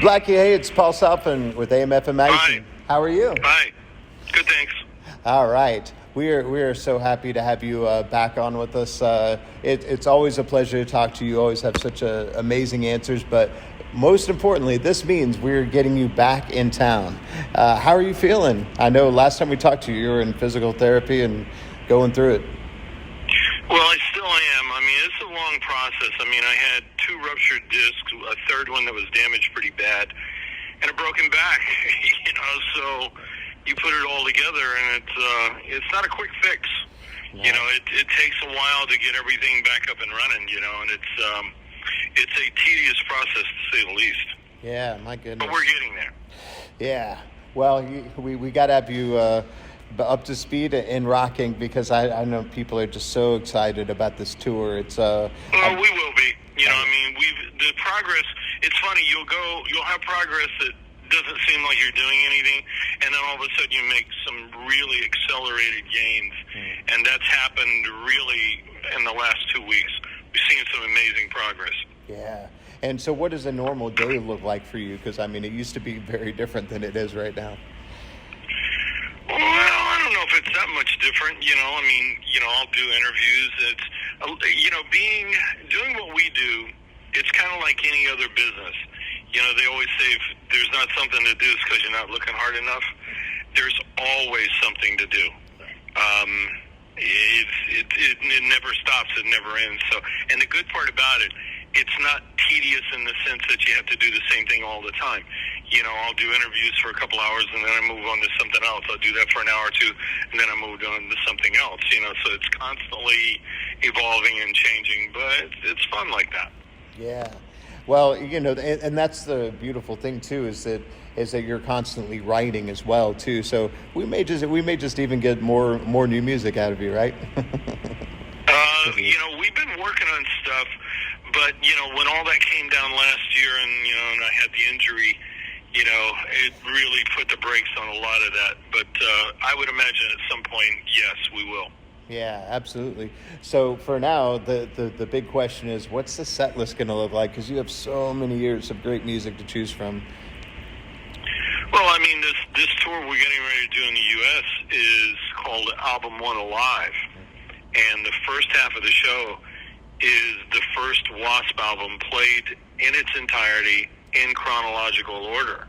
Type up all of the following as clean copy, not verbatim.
Blackie, hey, it's Paul Salfin with AM/FM Magazine. Hi. How are you? Hi. Good, thanks. All right. We are so happy to have you back on with us. It's always a pleasure to talk to you. You always have such amazing answers. But most importantly, this means we're getting you back in town. How are you feeling? I know last time we talked to you, you were in physical therapy and going through it. Well, I still am. I mean, it's a long process. I mean, I had 2 ruptured discs, a third one that was damaged pretty bad, and a broken back. So you put it all together, and it's not a quick fix. No. It takes a while to get everything back up and running. And it's a tedious process to say the least. Yeah, my goodness. But we're getting there. Yeah. Well, we got to have you up to speed and rocking, because I know people are just so excited about this tour. It's we will be. The progress. It's funny. You'll have progress that doesn't seem like you're doing anything, and then all of a sudden you make some really accelerated gains, and that's happened really in the last 2 weeks. We've seen some amazing progress. Yeah. And so what does a normal day look like for you? Because, it used to be very different than it is right now. Well, I don't know if it's that much different. I'll do interviews. It's, doing what we do, it's kind of like any other business. They always say if there's not something to do, it's because you're not looking hard enough. There's always something to do. It never stops. It never ends. So, and the good part about it, it's not tedious in the sense that you have to do the same thing all the time. I'll do interviews for a couple hours, and then I move on to something else. I'll do that for an hour or two, and then I move on to something else. So it's constantly evolving and changing, but it's fun like that. Yeah. Well, and that's the beautiful thing too, is that you're constantly writing as well too. So we may just even get more new music out of you, right? We've been working on stuff, but when all that came down last year, and I had the injury, it really put the brakes on a lot of that. But I would imagine at some point, yes, we will. Yeah, absolutely. So for now, the big question is, what's the set list going to look like? Because you have so many years of great music to choose from. Well, this tour we're getting ready to do in the U.S. is called Album 1 Alive. And the first half of the show is the first Wasp album played in its entirety in chronological order.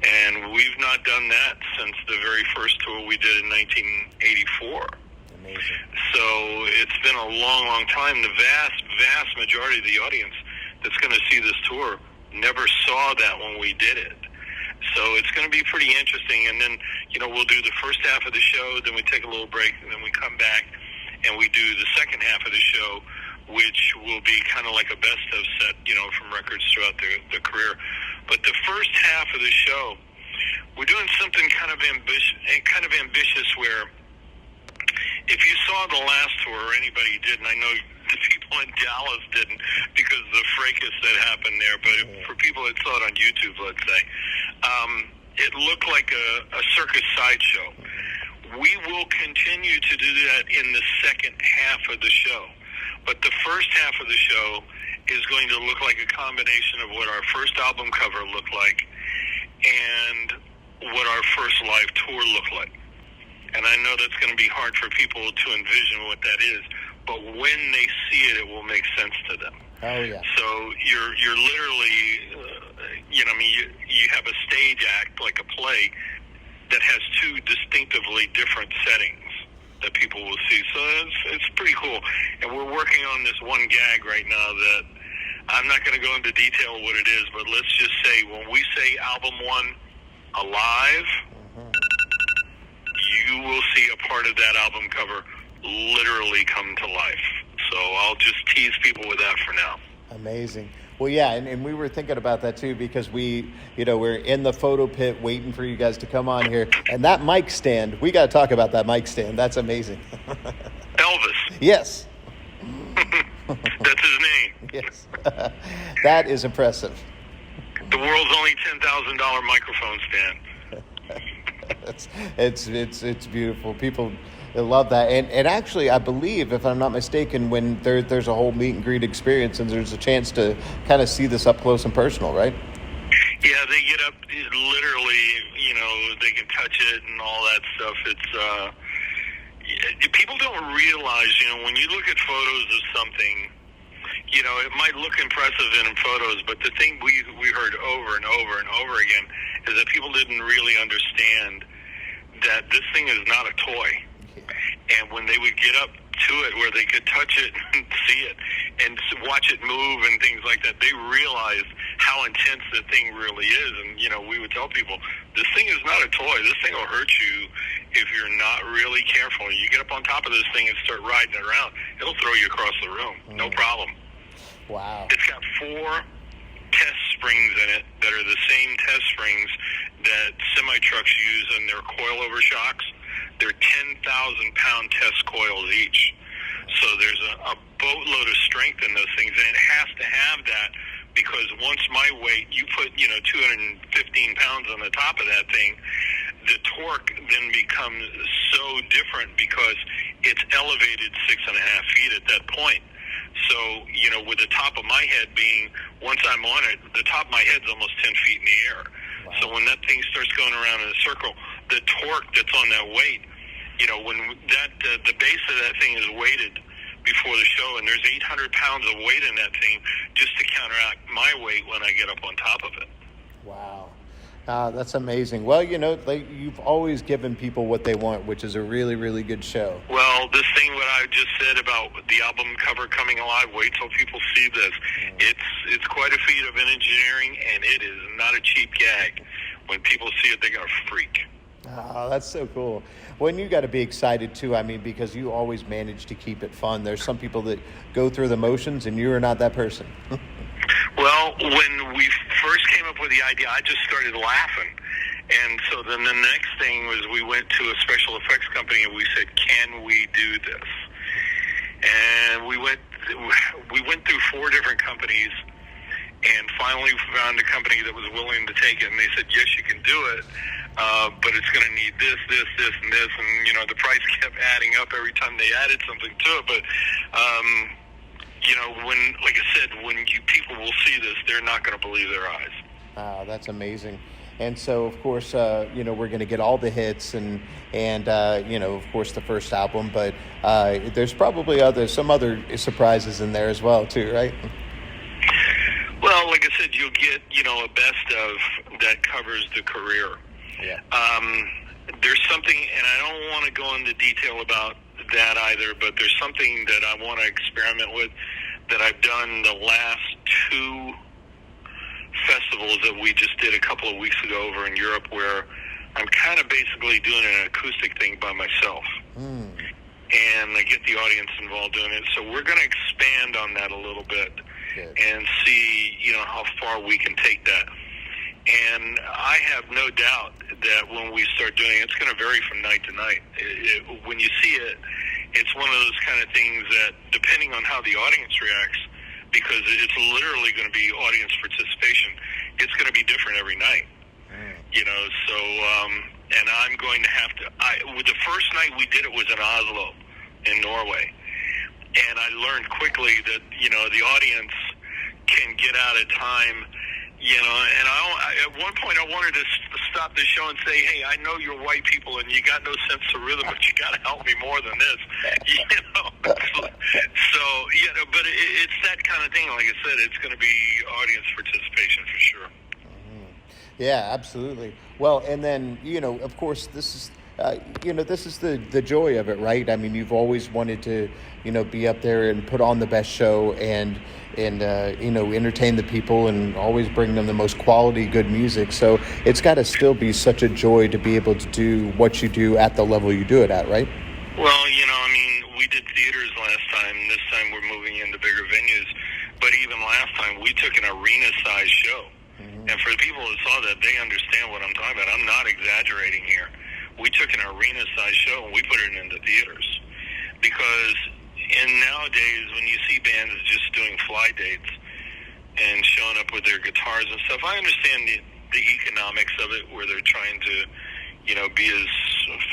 And we've not done that since the very first tour we did in 1984. Amazing. So it's been a long, long time. The vast majority of the audience that's going to see this tour never saw that when we did it. So it's going to be pretty interesting. And then, we'll do the first half of the show, then we take a little break, and then we come back and we do the second half of the show, which will be kind of like a best of set, from records throughout the career. But the first half of the show, we're doing something kind of ambitious where, if you saw the last tour, or anybody did, and I know the people in Dallas didn't because of the fracas that happened there, but for people that saw it on YouTube, let's say, it looked like a circus sideshow. We will continue to do that in the second half of the show. But the first half of the show is going to look like a combination of what our first album cover looked like and what our first live tour looked like. And I know that's going to be hard for people to envision what that is, but when they see it, it will make sense to them. Oh, yeah. So you're literally, you have a stage act, like a play, that has 2 distinctively different settings that people will see. So it's pretty cool. And we're working on this one gag right now that I'm not going to go into detail what it is, but let's just say when we say Album 1 Alive, you will see a part of that album cover literally come to life. So I'll just tease people with that for now. Amazing. Well, yeah, and we were thinking about that too, because we're in the photo pit waiting for you guys to come on here. And that mic stand, we got to talk about that mic stand. That's amazing. Elvis. Yes. That's his name. Yes. That is impressive. The world's only $10,000 microphone stand. It's beautiful. People love that. And actually, I believe, if I'm not mistaken, when there's a whole meet and greet experience and there's a chance to kind of see this up close and personal, right? Yeah, they get up literally, they can touch it and all that stuff. People don't realize, when you look at photos of something, it might look impressive in photos, but the thing we heard over and over and over again is that people didn't really understand that this thing is not a toy. And when they would get up to it where they could touch it and see it and watch it move and things like that, they realized how intense the thing really is. And, we would tell people, this thing is not a toy. This thing will hurt you if you're not really careful. You get up on top of this thing and start riding it around, it'll throw you across the room. No problem. Wow. It's got 4 test springs in it that are the same test springs that semi-trucks use in their coilover shocks. They're 10,000-pound test coils each. So there's a boatload of strength in those things, and it has to have that because once my weight, you put, 215 pounds on the top of that thing, the torque then becomes so different because it's elevated 6.5 feet at that point. So, with the top of my head being, once I'm on it, the top of my head's almost 10 feet in the air. Wow. So when that thing starts going around in a circle, the torque that's on that weight, when that the base of that thing is weighted before the show, and there's 800 pounds of weight in that thing just to counteract my weight when I get up on top of it. Wow. That's amazing. Well, you've always given people what they want, which is a really, really good show. Well, this thing, what I just said about the album cover coming alive, wait till people see this. It's quite a feat of engineering, and it is not a cheap gag. When people see it, they're going to freak. Oh, that's so cool. Well, and you got to be excited, too, because you always manage to keep it fun. There's some people that go through the motions, and you are not that person. Well, when we first came up with the idea, I just started laughing. And so then the next thing was we went to a special effects company and we said, can we do this? And we went through 4 different companies and finally found a company that was willing to take it. And they said, yes, you can do it, but it's going to need this, and this. And, the price kept adding up every time they added something to it. But, when, like I said, when people will see this, they're not going to believe their eyes. That's amazing. And so, of course, we're going to get all the hits and of course, the first album. But there's probably some other surprises in there as well, too, right? Well, like I said, you'll get, a best of that covers the career. Yeah. There's something, and I don't want to go into detail about that either, but there's something that I want to experiment with that I've done the last 2 festivals that we just did a couple of weeks ago over in Europe, where I'm kind of basically doing an acoustic thing by myself. And I get the audience involved in it. So we're going to expand on that a little bit. Good. And see, how far we can take that. And I have no doubt that when we start doing it, it's going to vary from night to night. When you see it, it's one of those kind of things that, depending on how the audience reacts, because it's literally going to be audience participation, it's going to be different every night. So, and I'm going to have to, with the first night we did it was in Oslo, in Norway. And I learned quickly that, the audience can get out of time, and at one point I wanted to stop the show and say, hey, I know you're white people and you got no sense of rhythm, but you got to help me more than this, So, but it's that kind of thing. Like I said, it's going to be audience participation for sure. Yeah, absolutely. Well, and then, of course, this is, this is the joy of it, right? I mean, you've always wanted to, be up there and put on the best show and entertain the people and always bring them the most quality, good music. So it's got to still be such a joy to be able to do what you do at the level you do it at, right? Well, we did theaters last time. This time we're moving into bigger venues. But even last time, we took an arena-sized show. Mm-hmm. And for the people that saw that, they understand what I'm talking about. I'm not exaggerating here. We took an arena-sized show and we put it into theaters. Because nowadays, when you see bands just doing fly dates and showing up with their guitars and stuff, I understand the economics of it, where they're trying to, be as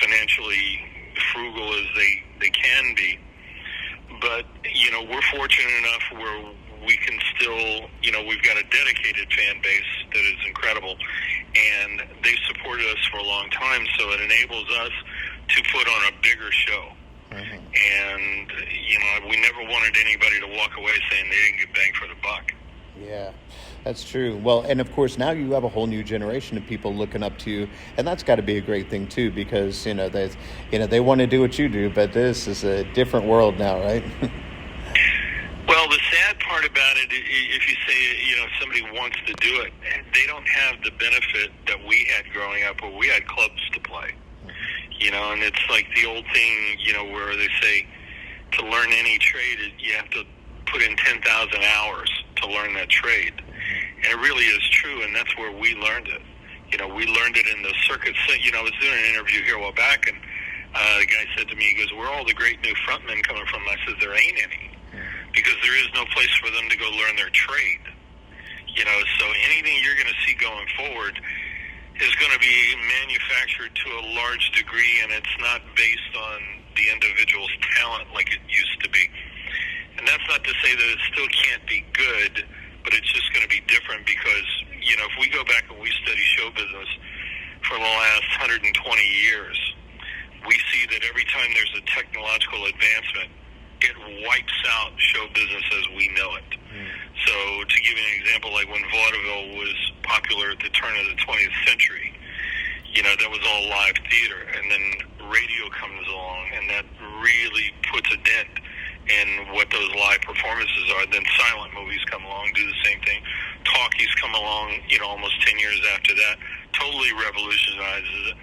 financially frugal as they can be. But, we're fortunate enough where we can still, we've got a dedicated fan base that is incredible, and they supported us for a long time, so it enables us to put on a bigger show. And, we never wanted anybody to walk away saying they didn't get bang for the buck. Yeah, that's true. Well, and of course, now you have a whole new generation of people looking up to you, and that's got to be a great thing too, because they want to do what you do, but this is a different world now, right? Well, the sad part about it, if you say somebody wants to do it, they don't have the benefit that we had growing up, where we had clubs to play. And it's like the old thing, where they say to learn any trade, you have to put in 10,000 hours to learn that trade. And it really is true, and that's where we learned it. We learned it in the circuits. I was doing an interview here a while back, and the guy said to me, he goes, "Where are all the great new frontmen coming from?" I said, "There ain't any, because there is no place for them to go learn their trade." So anything you're going to see going forward is going to be manufactured to a large degree, and it's not based on the individual's talent like it used to be. And that's not to say that it still can't be good, but it's just going to be different because, if we go back and we study show business for the last 120 years, we see that every time there's a technological advancement, it wipes out show business as we know it. So to give you an example, like when vaudeville was popular at the turn of the 20th century, that was all live theater, and then radio comes along, and that really puts a dent in what those live performances are. Then silent movies come along, do the same thing. Talkies come along, almost 10 years after that, totally revolutionizes it.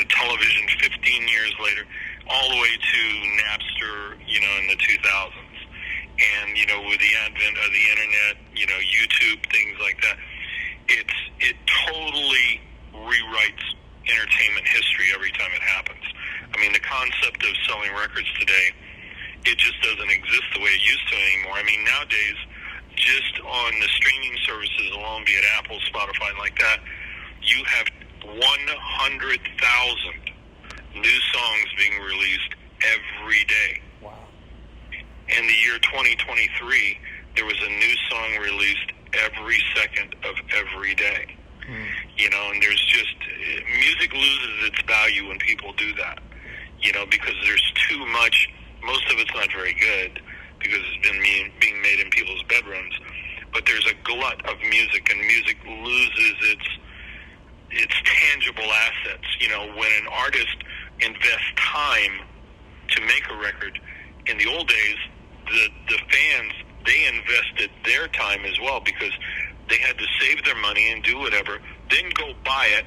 Television 15 years later, all the way to Napster, in the 2000s. And, with the advent of the internet, YouTube, things like that, it totally rewrites entertainment history every time it happens. I mean, the concept of selling records today, it just doesn't exist the way it used to anymore. I mean, nowadays, just on the streaming services alone, be it Apple, Spotify, like that, you have 100,000 new songs being released every day. Wow. In the year 2023, there was a new song released every second of every day. And there's just, music loses its value when people do that, because there's too much. Most of it's not very good because it's been being made in people's bedrooms, but there's a glut of music, and music loses its tangible assets. When an artist invests time to make a record, in the old days, the fans, they invested their time as well, because they had to save their money and do whatever, then go buy it.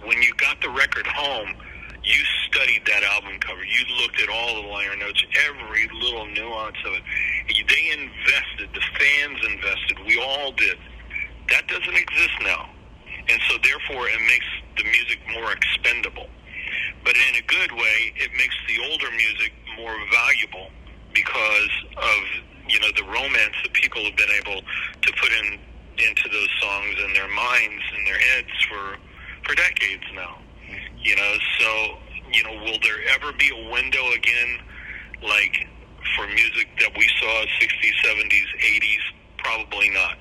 When you got the record home, you studied that album cover. You looked at all the liner notes, every little nuance of it. They invested. The fans invested. We all did. That doesn't exist now. And so, therefore, it makes the music more expendable. But in a good way, it makes the older music more valuable because of, the romance that people have been able to put into those songs in their minds and their heads for decades now. So, will there ever be a window again, like for music that we saw 60s, 70s, 80s? Probably not.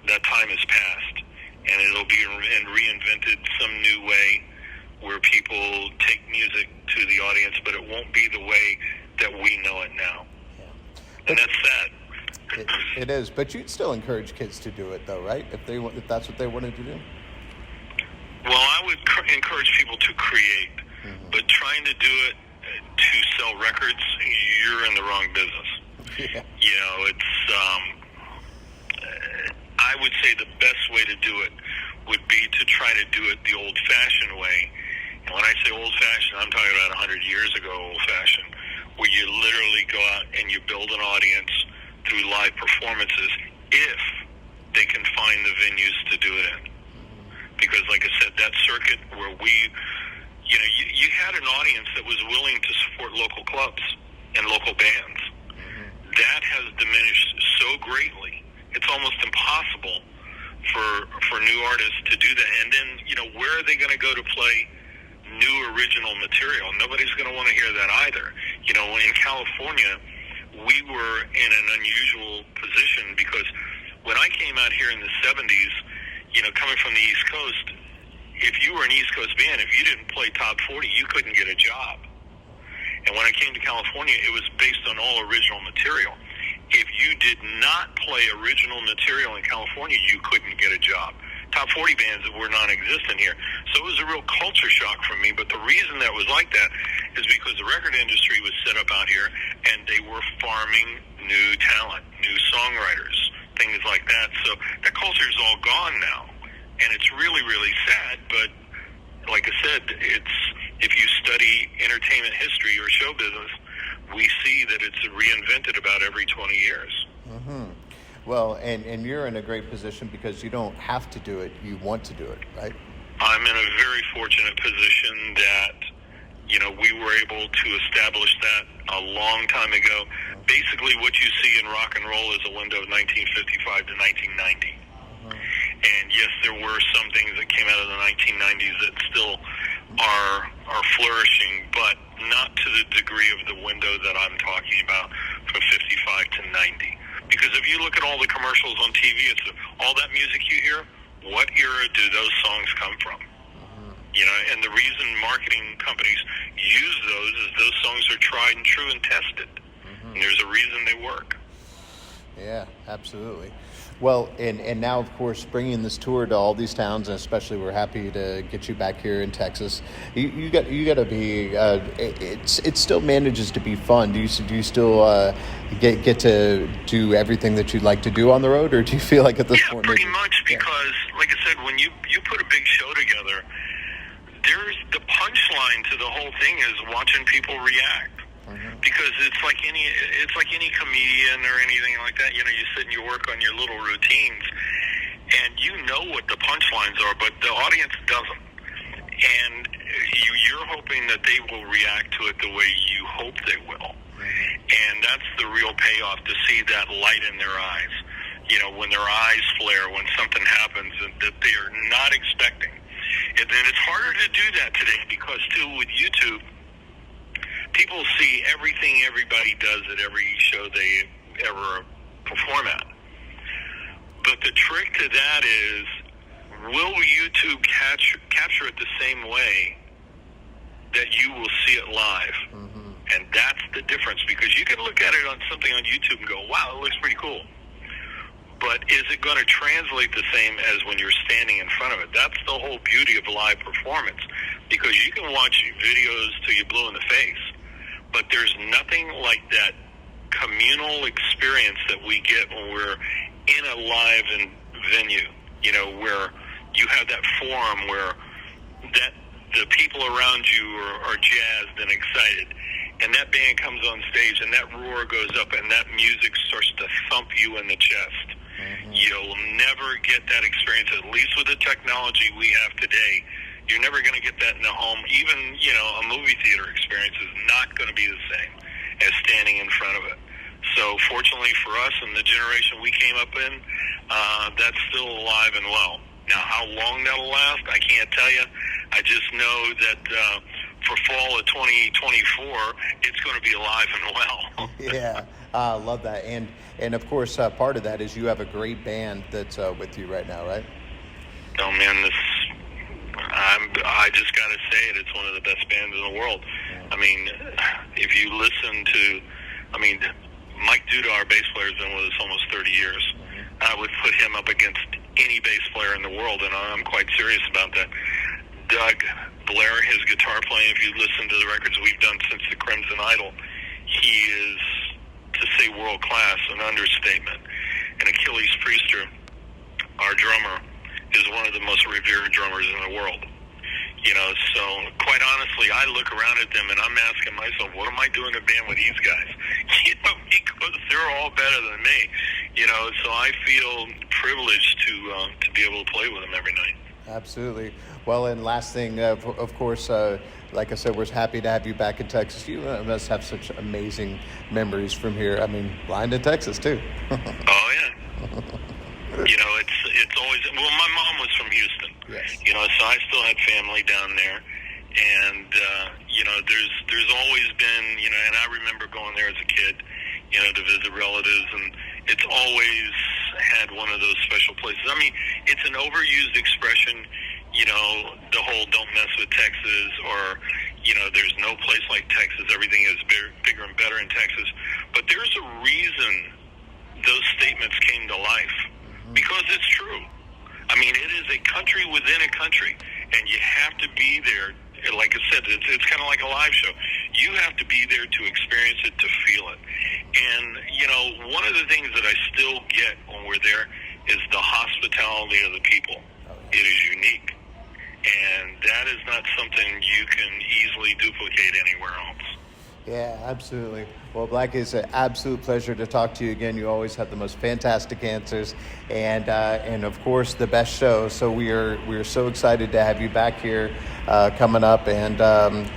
That time has passed, and it'll be reinvented some new way where people take music to the audience, but it won't be the way that we know it now. Yeah. And that's sad. It is, but you'd still encourage kids to do it, though, right? If that's what they wanted to do. Well, I would encourage people to create, but trying to do it to sell records, you're in the wrong business. Yeah. I would say the best way to do it would be to try to do it the old-fashioned way. And when I say old-fashioned, I'm talking about 100 years ago old-fashioned, where you literally go out and you build an audience through live performances if they can find the venues to do it in. Because, like I said, that circuit where you had an audience that was willing to support local clubs and local bands. That has diminished so greatly. It's almost impossible for new artists to do that. And then, where are they going to go to play new original material? Nobody's going to want to hear that either. In California, we were in an unusual position because when I came out here in the 70s, coming from the East Coast, if you were an East Coast band, if you didn't play top 40, you couldn't get a job. And when I came to California, it was based on all original material. If you did not play original material in California, you couldn't get a job. Top 40 bands were non-existent here. So it was a real culture shock for me. But the reason that was like that is because the record industry was set up out here, and they were farming new talent, new songwriters, things like that. So that culture is all gone now. And it's really, really sad. But like I said, if you study entertainment history or show business, we see that it's reinvented about every 20 years. Mm-hmm. Well, and you're in a great position because you don't have to do it. You want to do it, right? I'm in a very fortunate position that, we were able to establish that a long time ago. Basically, what you see in rock and roll is a window of 1955 to 1990. And yes, there were some things that came out of the 1990s that still are flourishing, but not to the degree of the window that I'm talking about from 55 to 90. Because if you look at all the commercials on TV, it's all that music you hear, what era do those songs come from? And the reason marketing companies use those is those songs are tried and true and tested. And there's a reason they work. Yeah, absolutely. Well, and now, of course, bringing this tour to all these towns, and especially we're happy to get you back here in Texas. You got to be. It still manages to be fun. Do you still get to do everything that you'd like to do on the road, or do you feel like at this point? Pretty much, because, like I said, when you put a big show together, there's the punchline to the whole thing is watching people react. Because it's like any comedian or anything like that. You sit and you work on your little routines, and you know what the punchlines are, but the audience doesn't. And you're hoping that they will react to it the way you hope they will. And that's the real payoff, to see that light in their eyes. When their eyes flare, when something happens that they are not expecting. And then it's harder to do that today because, too, with YouTube, people see everything everybody does at every show they ever perform at. But the trick to that is, will YouTube capture it the same way that you will see it live? And that's the difference, because you can look at it on something on YouTube and go, wow, it looks pretty cool. But is it going to translate the same as when you're standing in front of it? That's the whole beauty of live performance, because you can watch videos till you're blue in the face, but there's nothing like that communal experience that we get when we're in a live venue, where you have that forum where that the people around you are jazzed and excited, and that band comes on stage and that roar goes up and that music starts to thump you in the chest. You'll never get that experience, at least with the technology we have today. You're never going to get that in a home. Even, a movie theater experience is not going to be the same as standing in front of it. So fortunately for us and the generation we came up in, that's still alive and well. Now, how long that'll last, I can't tell you. I just know that for fall of 2024, it's going to be alive and well. Yeah, I love that. And of course, part of that is you have a great band that's with you right now, right? Oh, man, I just got to say it. It's one of the best bands in the world. I mean, if you listen to, Mike Duda, our bass player, has been with us almost 30 years. I would put him up against any bass player in the world, and I'm quite serious about that. Doug Blair, his guitar playing, if you listen to the records we've done since the Crimson Idol, he is, to say world class, an understatement. And Achilles Priester, our drummer, is one of the most revered drummers in the world. So quite honestly, I look around at them and I'm asking myself, what am I doing in a band with these guys? Because they're all better than me. So I feel privileged to be able to play with them every night. Absolutely. Well, and last thing, of course, like I said, we're happy to have you back in Texas. You must have such amazing memories from here. Blind in Texas, too. Oh, yeah. It's always, well, my mom was from Houston. Yes. So I still had family down there. And, there's always been, and I remember going there as a kid, to visit relatives. And it's always had one of those special places. I mean, it's an overused expression, the whole "don't mess with Texas," or there's no place like Texas. Everything is bigger and better in Texas. But there's a reason those statements came to life, because it's true. I mean, it is a country within a country, and you have to be there. Like I said, it's kind of like a live show. You have to be there to experience it, to feel it. And, one of the things that I still get when we're there is the hospitality of the people. It is unique. And that is not something you can easily duplicate anywhere else. Yeah, absolutely. Well, Blackie, it's an absolute pleasure to talk to you again. You always have the most fantastic answers, and of course the best show. So we are so excited to have you back here coming up, and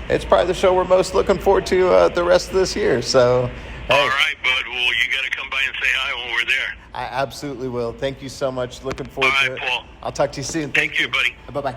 it's probably the show we're most looking forward to the rest of this year. So, hey. All right, bud. Well, you got to come by and say hi when we're there. I absolutely will. Thank you so much. Looking forward All to right, it. Paul. I'll talk to you soon. Thank you, buddy. Bye-bye.